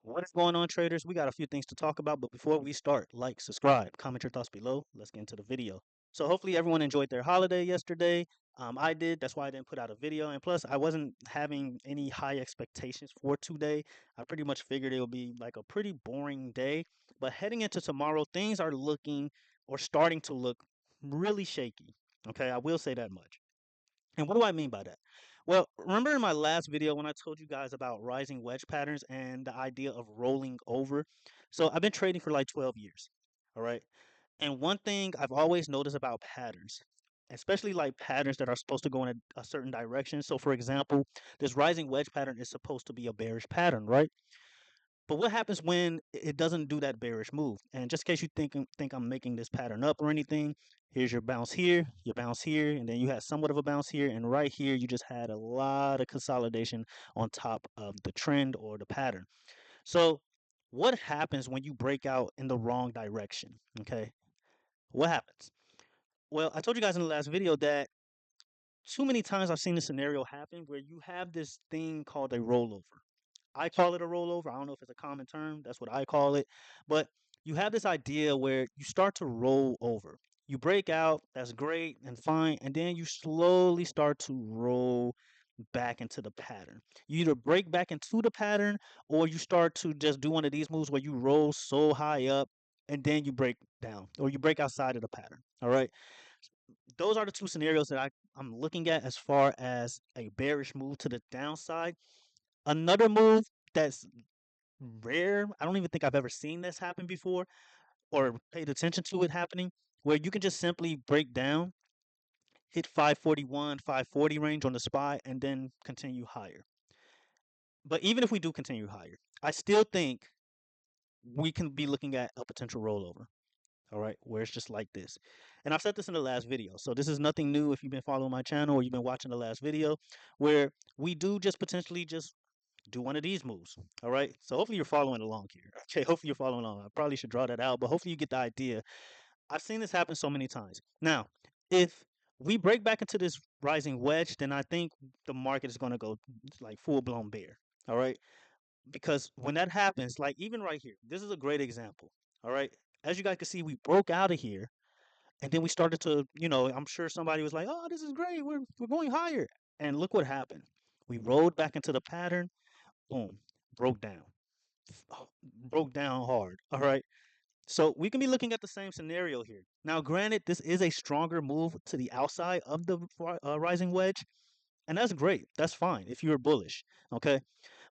What is going on, traders? We got a few things to talk about, but before we start, like, subscribe, comment your thoughts below. Let's get into the video. So hopefully everyone enjoyed their holiday yesterday. I did. That's why I didn't put out a video. And plus, I wasn't having any high expectations for today. I pretty much figured it would be like a pretty boring day. But heading into tomorrow, things are looking or starting to look really shaky. Okay, I will say that much. And what do I mean by that? Well, remember in my last video when I told you guys about rising wedge patterns and the idea of rolling over? So I've been trading for like 12 years. All right. And one thing I've always noticed about patterns, especially like patterns that are supposed to go in a certain direction. So, for example, this rising wedge pattern is supposed to be a bearish pattern, right? But what happens when it doesn't do that bearish move? And just in case you think I'm making this pattern up or anything, here's your bounce here, and then you had somewhat of a bounce here, and right here you just had a lot of consolidation on top of the trend or the pattern. So what happens when you break out in the wrong direction? Okay, what happens? Well, I told you guys in the last video that too many times I've seen this scenario happen where you have this thing called a rollover. I call it a rollover. I don't know if it's a common term. That's what I call it. But you have this idea where you start to roll over. You break out, that's great and fine, and then you slowly start to roll back into the pattern. You either break back into the pattern or you start to just do one of these moves where you roll so high up and then you break down or you break outside of the pattern. All right. Those are the two scenarios that I'm looking at as far as a bearish move to the downside. Another move that's rare. I don't even think I've ever seen this happen before or paid attention to it happening, where you can just simply break down, hit 541, 540 range on the spy, and then continue higher. But even if we do continue higher, I still think we can be looking at a potential rollover. All right, where it's just like this. And I've said this in the last video. So this is nothing new if you've been following my channel or you've been watching the last video, where we do just potentially just do one of these moves. All right. So hopefully you're following along here. Okay. Hopefully you're following along. I probably should draw that out, but hopefully you get the idea. I've seen this happen so many times. Now, if we break back into this rising wedge, then I think the market is going to go like full blown bear. All right. Because when that happens, like even right here, this is a great example. All right. As you guys can see, we broke out of here and then we started to, I'm sure somebody was like, oh, this is great. We're going higher. And look what happened. We rolled back into the pattern. Boom. Broke down. Broke down hard. All right. So we can be looking at the same scenario here. Now, granted, this is a stronger move to the outside of the rising wedge, and that's great. That's fine if you're bullish. Okay.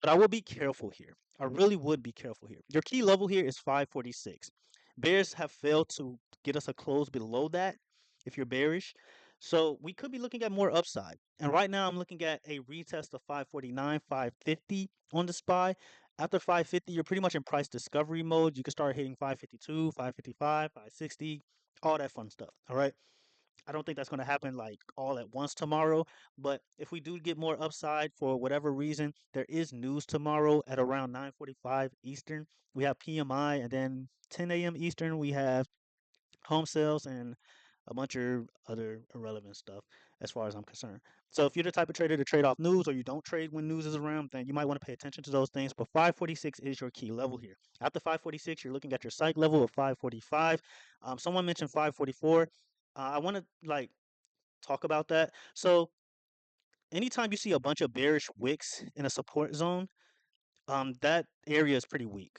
But I will be careful here. I really would be careful here. Your key level here is 546. Bears have failed to get us a close below that if you're bearish. So we could be looking at more upside. And right now I'm looking at a retest of 549, 550 on the SPY. After 550, you're pretty much in price discovery mode. You can start hitting 552, 555, 560, all that fun stuff. All right. I don't think that's going to happen like all at once tomorrow. But if we do get more upside for whatever reason, there is news tomorrow at around 9:45 Eastern. We have PMI, and then 10 a.m. Eastern we have home sales and a bunch of other irrelevant stuff as far as I'm concerned. So if you're the type of trader to trade off news or you don't trade when news is around, then you might want to pay attention to those things. But 546 is your key level here. After 546, you're looking at your psych level of 545. Someone mentioned 544. I want to like talk about that. So anytime you see a bunch of bearish wicks in a support zone, that area is pretty weak.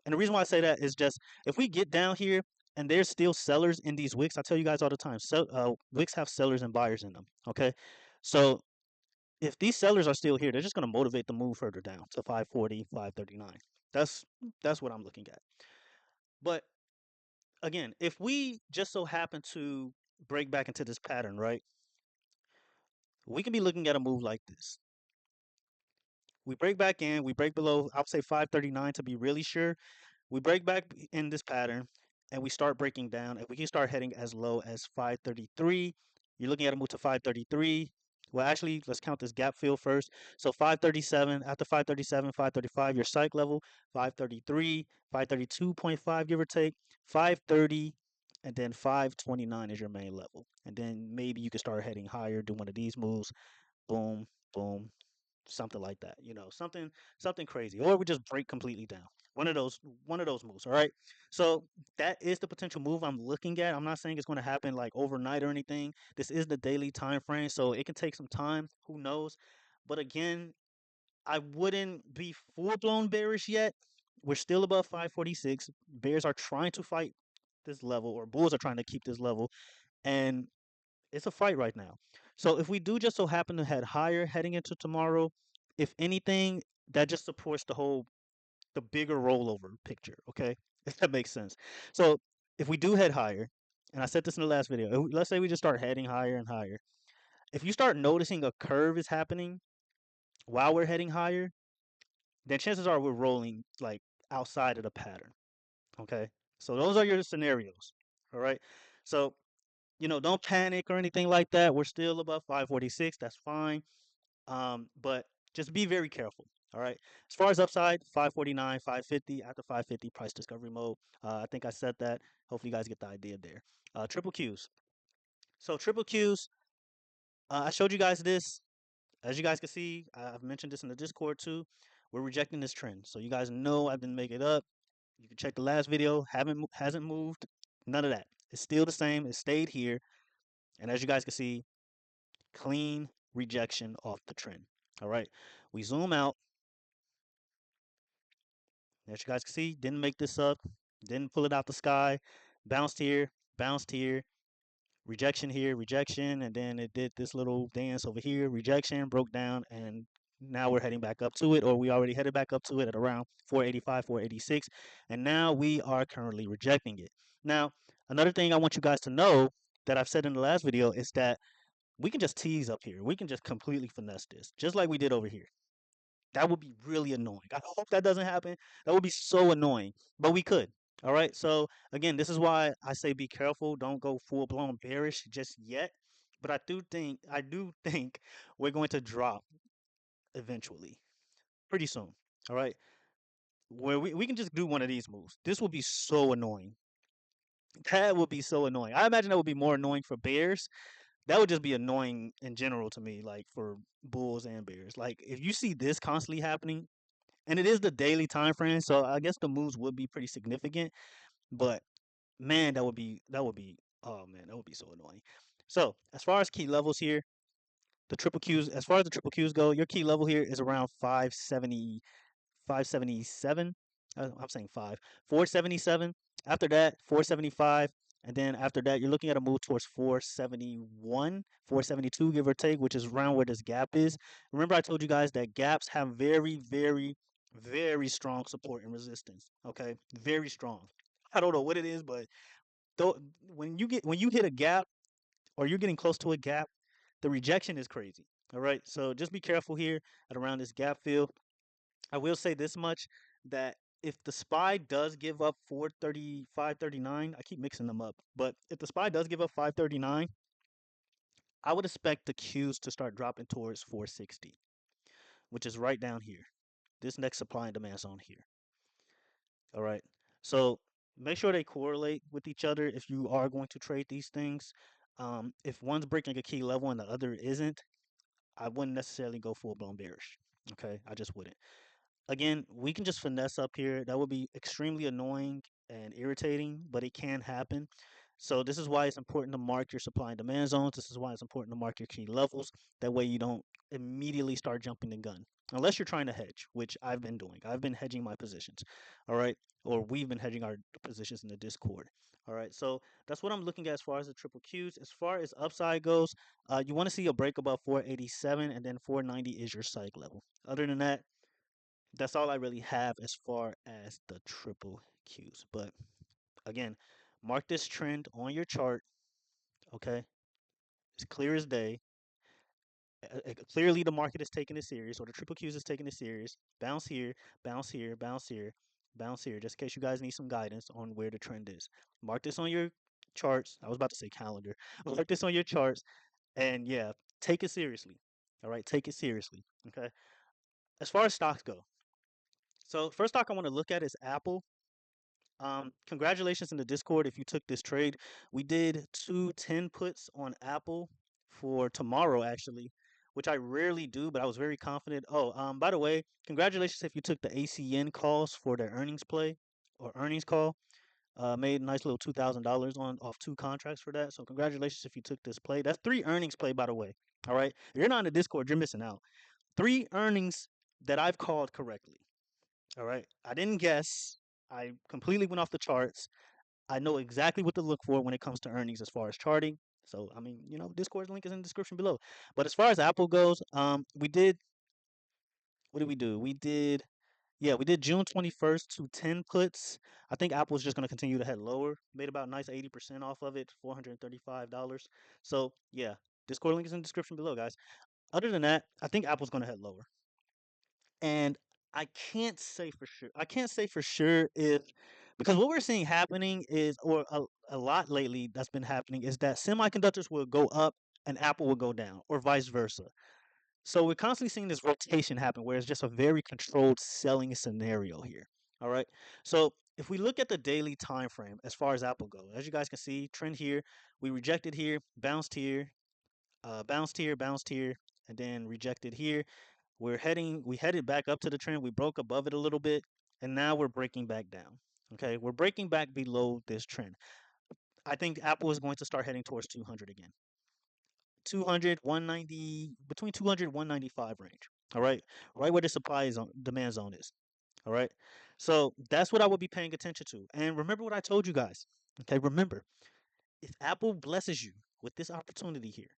And the reason why I say that is just if we get down here and there's still sellers in these wicks, I tell you guys all the time, wicks have sellers and buyers in them. Okay, so if these sellers are still here, they're just going to motivate the move further down to 540, 539. That's that's what I'm looking at. But again, if we just so happen to break back into this pattern, right? We can be looking at a move like this. We break back in, we break below, I would say 539 to be really sure. We break back in this pattern and we start breaking down, and we can start heading as low as 533. You're looking at a move to 533. Well, actually, let's count this gap fill first. So 537, after 537, 535, your psych level, 533, 532.5, give or take, 530, and then 529 is your main level. And then maybe you can start heading higher, do one of these moves. Boom, boom, something like that. Something crazy, or we just break completely down. One of those moves. All right. So that is the potential move I'm looking at. I'm not saying it's going to happen like overnight or anything. This is the daily time frame, so it can take some time. Who knows? But again, I wouldn't be full blown bearish yet. We're still above 546. Bears are trying to fight this level, or bulls are trying to keep this level, and it's a fight right now. So if we do just so happen to head higher heading into tomorrow, if anything, that just supports the bigger rollover picture. Okay, if that makes sense. So if we do head higher, and I said this in the last video, let's say we just start heading higher and higher. If you start noticing a curve is happening while we're heading higher, then chances are we're rolling like outside of the pattern. Okay, so those are your scenarios. All right, so don't panic or anything like that. We're still above 546. That's fine. But just be very careful. All right. As far as upside, 549, 550. After 550, price discovery mode. I think I said that. Hopefully, you guys get the idea there. Triple Qs. So triple Qs. I showed you guys this. As you guys can see, I've mentioned this in the Discord too. We're rejecting this trend. So you guys know I didn't make it up. You can check the last video. Haven't hasn't moved. None of that. It's still the same. It stayed here. And as you guys can see, clean rejection off the trend. All right. We zoom out. As you guys can see, didn't make this up. Didn't pull it out the sky. Bounced here, rejection here, rejection, and then it did this little dance over here, rejection, broke down, and now we're heading back up to it, or we already headed back up to it at around 485, 486, and now we are currently rejecting it. Now, another thing I want you guys to know that I've said in the last video is that we can just tease up here. We can just completely finesse this, just like we did over here. That would be really annoying. I hope that doesn't happen. That would be so annoying, but we could. All right. So again, this is why I say be careful. Don't go full blown bearish just yet. But I do think we're going to drop eventually, pretty soon. All right. Where we can just do one of these moves. This will be so annoying. That would be so annoying. I imagine that would be more annoying for bears. That would just be annoying in general to me, like for bulls and bears. Like if you see this constantly happening, and it is the daily time frame, so I guess the moves would be pretty significant. But man, that would be oh man, that would be so annoying. So as far as key levels here, the triple Qs, as far as the triple Qs go, your key level here is around 570, 577. I'm saying 477. After that, 475. And then after that, you're looking at a move towards 471, 472, give or take, which is around where this gap is. Remember, I told you guys that gaps have very, very, very strong support and resistance. Okay, very strong. I don't know what it is, but though, when you hit a gap or you're getting close to a gap, the rejection is crazy. All right, so just be careful here at around this gap fill. I will say this much, that if the SPY does give up 430, 539, I keep mixing them up, but if the SPY does give up 539, I would expect the Qs to start dropping towards 460, which is right down here. This next supply and demand zone here. All right. So make sure they correlate with each other if you are going to trade these things. If one's breaking a key level and the other isn't, I wouldn't necessarily go full blown bearish. Okay, I just wouldn't. Again, we can just finesse up here. That would be extremely annoying and irritating, but it can happen. So this is why it's important to mark your supply and demand zones. This is why it's important to mark your key levels. That way you don't immediately start jumping the gun. Unless you're trying to hedge, which I've been doing. I've been hedging my positions. All right. Or we've been hedging our positions in the Discord. All right. So that's what I'm looking at as far as the triple Qs. As far as upside goes, you want to see a break above 487, and then 490 is your psych level. Other than that, that's all I really have as far as the triple Qs. But again, mark this trend on your chart. Okay, it's clear as day. Clearly, the market is taking it serious, or the triple Qs is taking it serious. Bounce here, bounce here, bounce here, bounce here. Just in case you guys need some guidance on where the trend is. Mark this on your charts. I was about to say calendar. Mark this on your charts, and yeah, take it seriously. All right, take it seriously. Okay. As far as stocks go, so first stock I want to look at is Apple. Congratulations in the Discord if you took this trade. We did 2 10 puts on Apple for tomorrow, actually. which I rarely do, but I was very confident. Oh, by the way, congratulations if you took the ACN calls for their earnings play or earnings call. Made a nice little $2,000 on off two contracts for that. So congratulations if you took this play. That's three earnings play, by the way. All right, if you're not in the Discord, you're missing out. Three earnings that I've called correctly. All right, I didn't guess. I completely went off the charts. I know exactly what to look for when it comes to earnings as far as charting. So I mean, Discord's link is in the description below. But as far as Apple goes, we did what did we do? We did June 21st to 10 puts. I think Apple's just going to continue to head lower. Made about a nice 80% off of it, $435. So, yeah, Discord link is in the description below, guys. Other than that, I think Apple's going to head lower. And I can't say for sure. I can't say for sure if because what we're seeing happening is, or a lot lately that's been happening is that semiconductors will go up and Apple will go down, or vice versa. So we're constantly seeing this rotation happen where it's just a very controlled selling scenario here. All right. So if we look at the daily time frame as far as Apple goes, as you guys can see, trend here, we rejected here, bounced here, bounced here, and then rejected here. We headed back up to the trend. We broke above it a little bit, and now we're breaking back down. Okay, we're breaking back below this trend. I think Apple is going to start heading towards 200 again. 200, 190, between 200 195 range. All right, right where the supply is on demand zone is. All right, so that's what I would be paying attention to. And remember what I told you guys. Okay, remember, if Apple blesses you with this opportunity here,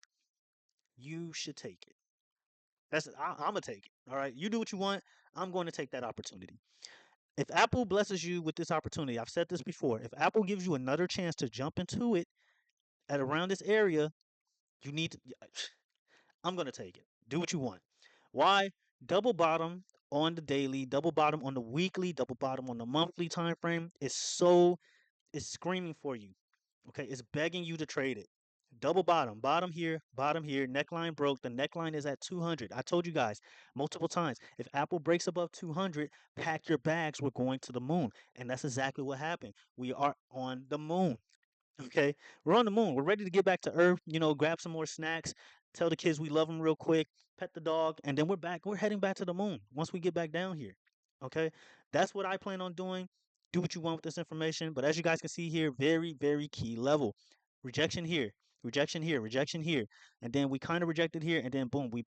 you should take it. I'm gonna take it. All right, you do what you want. I'm going to take that opportunity. If Apple blesses you with this opportunity, I've said this before. If Apple gives you another chance to jump into it at around this area, you need to. I'm gonna take it. Do what you want. Why? Double bottom on the daily, double bottom on the weekly, double bottom on the monthly time frame is it's screaming for you. Okay, it's begging you to trade it. Double bottom here, neckline broke. The neckline is at 200. I told you guys multiple times. If Apple breaks above 200, pack your bags. We're going to the moon. And that's exactly what happened. We are on the moon. Okay, we're on the moon. We're ready to get back to Earth. Grab some more snacks. Tell the kids we love them real quick. Pet the dog, and then we're back. We're heading back to the moon once we get back down here. Okay, that's what I plan on doing. Do what you want with this information, but as you guys can see here, very very key level. Rejection here, rejection here, rejection here, and then we kind of rejected here, and then boom, we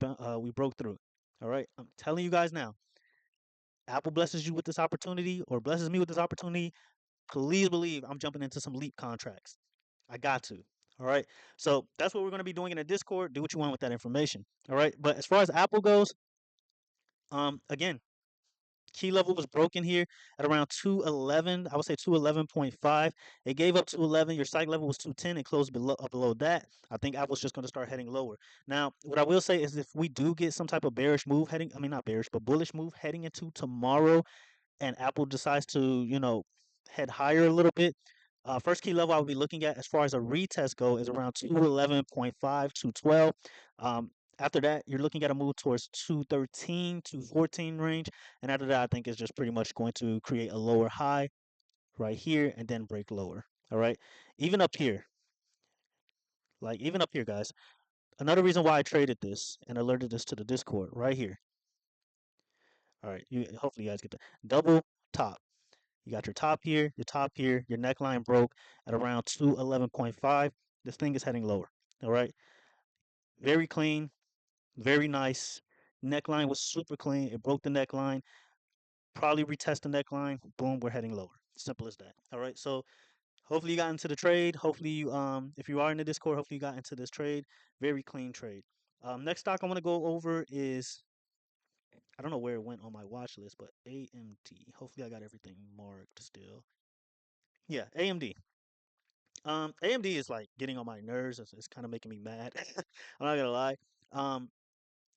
broke through. All right, I'm telling you guys now. Apple blesses you with this opportunity, or blesses me with this opportunity. Please believe I'm jumping into some leap contracts. I got to. All right. So that's what we're going to be doing in the Discord. Do what you want with that information. All right. But as far as Apple goes, again, key level was broken here at around 211. I would say 211.5. It gave up 211. Your site level was 210. It closed below that. I think Apple's just going to start heading lower. Now, what I will say is if we do get some type of bearish move heading, I mean, not bearish, but bullish move heading into tomorrow, and Apple decides to, head higher a little bit, first key level I'll be looking at as far as a retest go is around 211.5, 212. After that, you're looking at a move towards 213, 214 range. And after that, I think it's just pretty much going to create a lower high right here and then break lower. All right. Even up here, even up here, guys. Another reason why I traded this and alerted this to the Discord right here. All right. Hopefully you guys get that. Double top. You got your top here, your neckline broke at around 211.5. This thing is heading lower. All right. Very clean, very nice. Neckline was super clean. It broke the neckline. Probably retest the neckline. Boom, we're heading lower. Simple as that. All right. So hopefully you got into the trade. Hopefully you if you are in the Discord, hopefully you got into this trade. Very clean trade. Next stock I want to go over is I don't know where it went on my watch list, but AMD. Hopefully I got everything marked still. Yeah, AMD. AMD is like getting on my nerves. It's kind of making me mad. I'm not gonna lie. Um,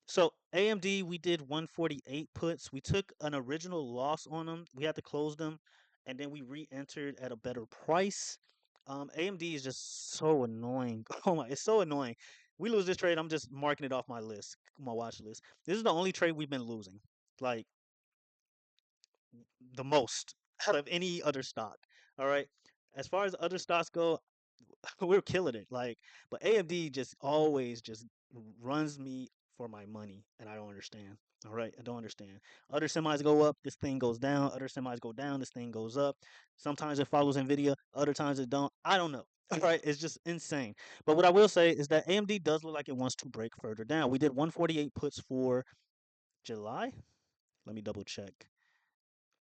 so AMD, we did 148 puts. We took an original loss on them. We had to close them, and then we re-entered at a better price. AMD is just so annoying. Oh my, it's so annoying. We lose this trade, I'm just marking it off my list, my watch list. This is the only trade we've been losing, like the most out of any other stock. All right. As far as other stocks go, we're killing it. But AMD just always just runs me for my money, and I don't understand. All right, I don't understand. Other semis go up, this thing goes down. Other semis go down, this thing goes up. Sometimes it follows Nvidia, other times it don't. I don't know. All right, it's just insane. But what I will say is that AMD does look like it wants to break further down. We did 148 puts for July. Let me double check.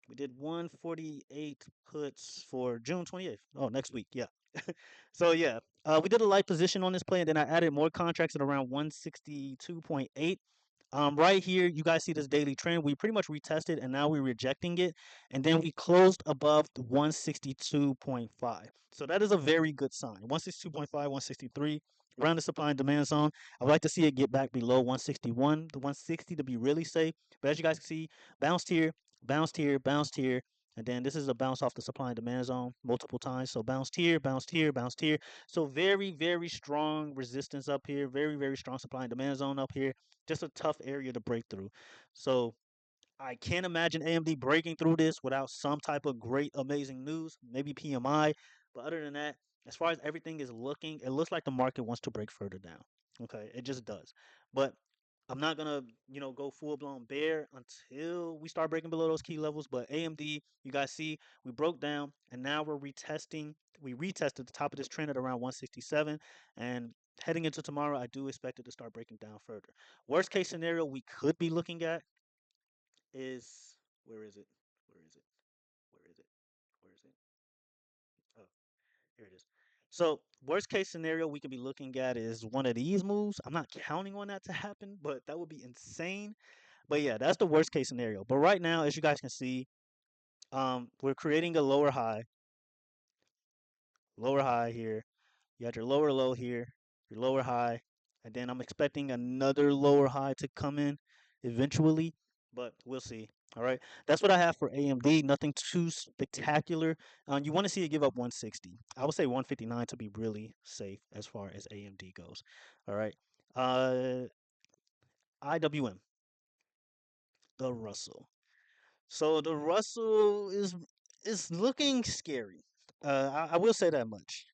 We did 148 puts for June 28th. Oh, next week. Yeah. So yeah, we did a light position on this play, and then I added more contracts at around 162.8. Right here, you guys see this daily trend. We pretty much retested, and now we're rejecting it, and then we closed above the 162.5. So that is a very good sign. 162.5, 163, around the supply and demand zone. I would like to see it get back below 161, the 160 to be really safe. But as you guys can see, bounced here, bounced here, bounced here. And then this is a bounce off the supply and demand zone multiple times. So bounced here, bounced here, bounced here. So very, very strong resistance up here. Very, very strong supply and demand zone up here. Just a tough area to break through. So I can't imagine AMD breaking through this without some type of great, amazing news, maybe PMI. But other than that, as far as everything is looking, it looks like the market wants to break further down. Okay, it just does. But I'm not gonna, go full blown bear until we start breaking below those key levels. But AMD, you guys see, we broke down, and now we're retesting. We retested the top of this trend at around 167, and heading into tomorrow, I do expect it to start breaking down further. Worst case scenario we could be looking at is where is it? Where is it? Where is it? Where is it? Oh, here it is. So, worst case scenario we could be looking at is one of these moves. I'm not counting on that to happen, but that would be insane. But yeah, that's the worst case scenario. But right now, as you guys can see, we're creating a lower high here. You got your lower low here, your lower high, and then I'm expecting another lower high to come in eventually, but we'll see. All right, that's what I have for AMD. Nothing too spectacular. You want to see it give up 160. I would say 159 to be really safe as far as AMD goes. All right, uh, IWM, the Russell. So the Russell is looking scary. I will say that much,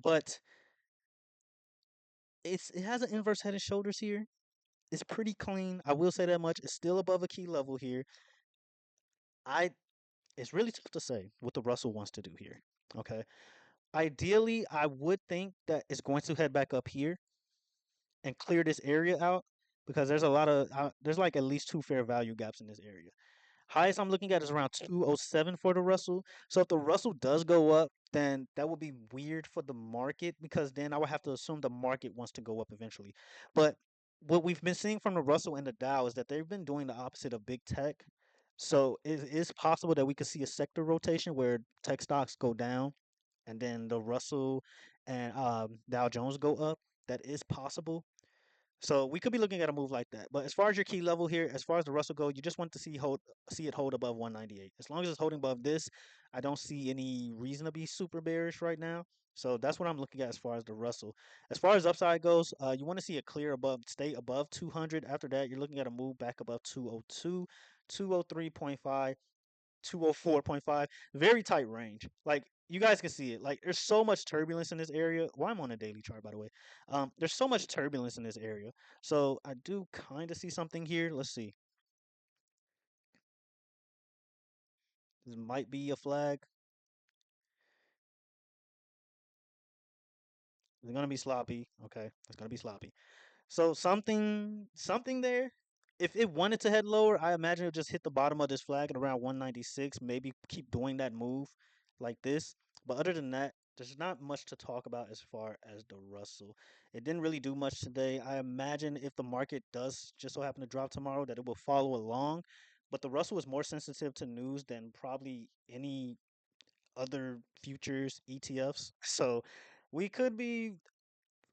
but it has an inverse head and shoulders here. It's pretty clean. I will say that much. It's still above a key level here. I It's really tough to say what the Russell wants to do here. Okay. Ideally, I would think that it's going to head back up here and clear this area out because there's like at least two fair value gaps in this area. Highest I'm looking at is around 207 for the Russell. So if the Russell does go up, then that would be weird for the market because then I would have to assume the market wants to go up eventually. But what we've been seeing from the Russell and the Dow is that they've been doing the opposite of big tech. So it is possible that we could see a sector rotation where tech stocks go down and then the Russell and Dow Jones go up. That is possible. So we could be looking at a move like that. But as far as your key level here, as far as the Russell go, you just want to see it hold above 198. As long as it's holding above this, I don't see any reason to be super bearish right now. So that's what I'm looking at as far as the Russell. As far as upside goes, you want to see it clear above, stay above 200. After that, you're looking at a move back above 202, 203.5, 204.5. Very tight range. Like you guys can see it. Like there's so much turbulence in this area. Well, I'm on a daily chart, by the way. There's so much turbulence in this area. So I do kind of see something here. Let's see. This might be a flag. It's gonna be sloppy. Okay, it's gonna be sloppy. So something there. If it wanted to head lower, I imagine it would just hit the bottom of this flag at around 196. Maybe keep doing that move like this. But other than that, there's not much to talk about as far as the Russell. It didn't really do much today. I imagine if the market does just so happen to drop tomorrow, that it will follow along. But the Russell is more sensitive to news than probably any other futures ETFs. So we could be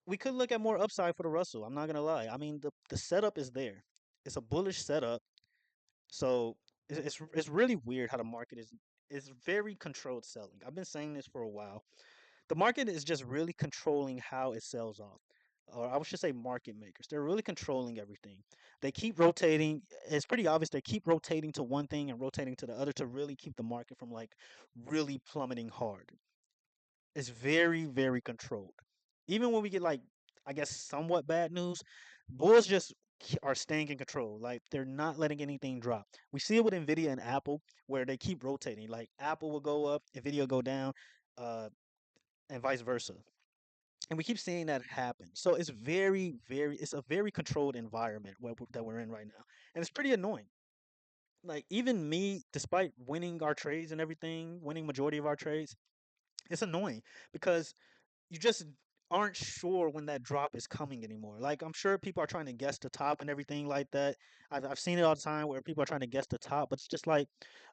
we could look at more upside for the Russell. I'm not gonna lie. I mean, the setup is there. It's a bullish setup. So it's really weird how the market is very controlled selling. I've been saying this for a while. The market is just really controlling how it sells off. Or I should say market makers. They're really controlling everything. They keep rotating. It's pretty obvious they keep rotating to one thing and rotating to the other to really keep the market from like really plummeting hard. It's very, very controlled. Even when we get like, I guess, somewhat bad news, bulls just are staying in control. Like they're not letting anything drop. We see it with Nvidia and Apple, where they keep rotating. Like Apple will go up, Nvidia go down, uh, and vice versa. And we keep seeing that happen. So it's it's a very controlled environment that we're in right now, and it's pretty annoying. Like even me, despite winning our trades and everything, winning majority of our trades, it's annoying because you just aren't sure when that drop is coming anymore. Like I'm sure people are trying to guess the top and everything like that. I've seen it all the time where people are trying to guess the top, but it's just like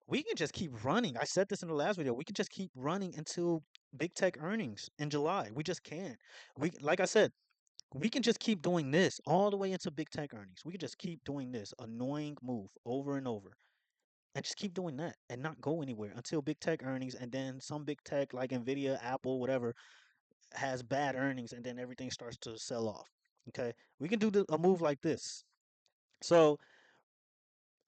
we can just keep running. I said this in the last video. We can just keep running until big tech earnings in July. We just can. We like I said, we can just keep doing this all the way into big tech earnings. We can just keep doing this annoying move over and over. And just keep doing that and not go anywhere until big tech earnings and then some big tech like Nvidia, Apple, whatever has bad earnings and then everything starts to sell off. Okay, we can do a move like this. So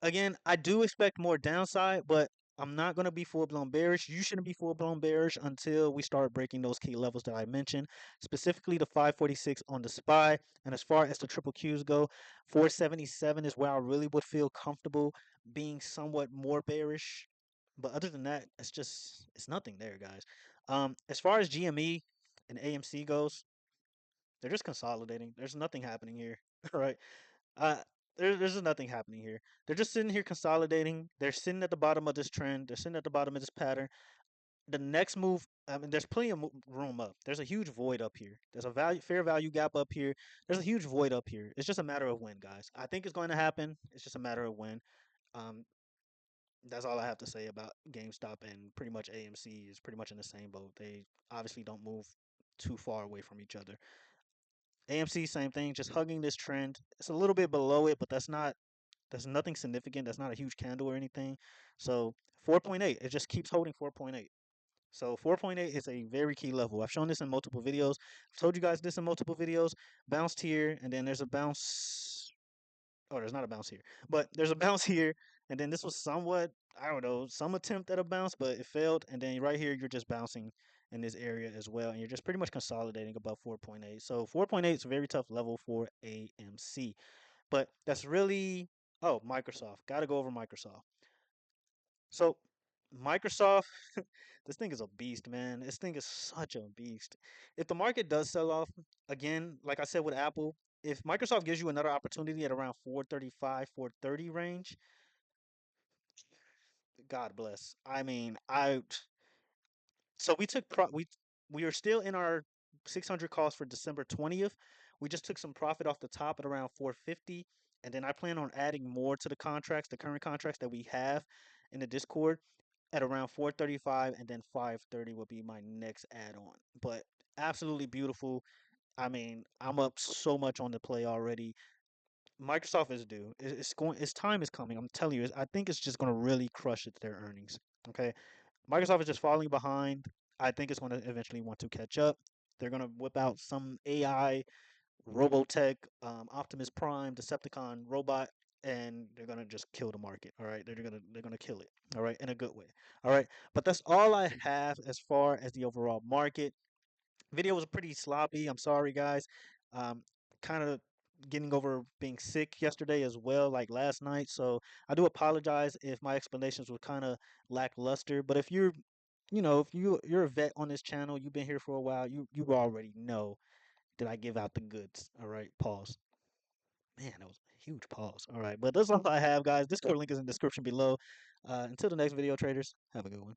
again, I do expect more downside, but I'm not going to be full blown bearish. You shouldn't be full blown bearish until we start breaking those key levels that I mentioned, specifically the 546 on the SPY. And as far as the triple Qs go, 477 is where I really would feel comfortable being somewhat more bearish. But other than that, it's nothing there, guys. As far as GME and AMC goes, they're just consolidating. There's nothing happening here, right? Uh, there's just nothing happening here. They're just sitting here consolidating. They're sitting at the bottom of this trend. They're sitting at the bottom of this pattern. The next move, I mean, there's plenty of room up. There's a huge void up here. There's a fair value gap up here. There's a huge void up here. It's just a matter of when, guys. I think it's going to happen. It's just a matter of when. Um, that's all I have to say about GameStop and pretty much AMC is pretty much in the same boat. They obviously don't move too far away from each other. AMC, same thing, just hugging this trend. It's a little bit below it, but that's nothing significant. That's not a huge candle or anything. So 4.8, it just keeps holding 4.8. So 4.8 is a very key level. I've shown this in multiple videos. I've told you guys this in multiple videos. Bounced here, and then there's a bounce. Oh, there's not a bounce here, but there's a bounce here, and then this was somewhat, I don't know, some attempt at a bounce, but it failed. And then right here, you're just bouncing in this area as well, and you're just pretty much consolidating above 4.8. So 4.8 is a very tough level for AMC, but that's really Microsoft. Got to go over Microsoft. So Microsoft, this thing is a beast, man. This thing is such a beast. If the market does sell off again, like I said with Apple, if Microsoft gives you another opportunity at around 435, 430 range, God bless. I mean, so we are still in our 600 calls for December 20th. We just took some profit off the top at around 450, and then I plan on adding more to the contracts, the current contracts that we have in the Discord at around 435, and then 530 will be my next add-on. But absolutely beautiful. I mean, I'm up so much on the play already. Microsoft is due. It's going. Its time is coming. I'm telling you. I think it's just going to really crush it their earnings. Okay, Microsoft is just falling behind. I think it's going to eventually want to catch up. They're going to whip out some AI, Robotech, Optimus Prime, Decepticon robot, and they're going to just kill the market. All right, they're gonna kill it. All right, in a good way. All right, but that's all I have as far as the overall market. Video was pretty sloppy. I'm sorry, guys. Um, kind of getting over being sick yesterday as well, like last night. So I do apologize if my explanations were kind of lackluster. But if you're a vet on this channel, you've been here for a while, you already know that I give out the goods. All right, pause. Man, that was a huge pause. All right, but that's all I have, guys. Discord link is in the description below. Until the next video, traders, have a good one.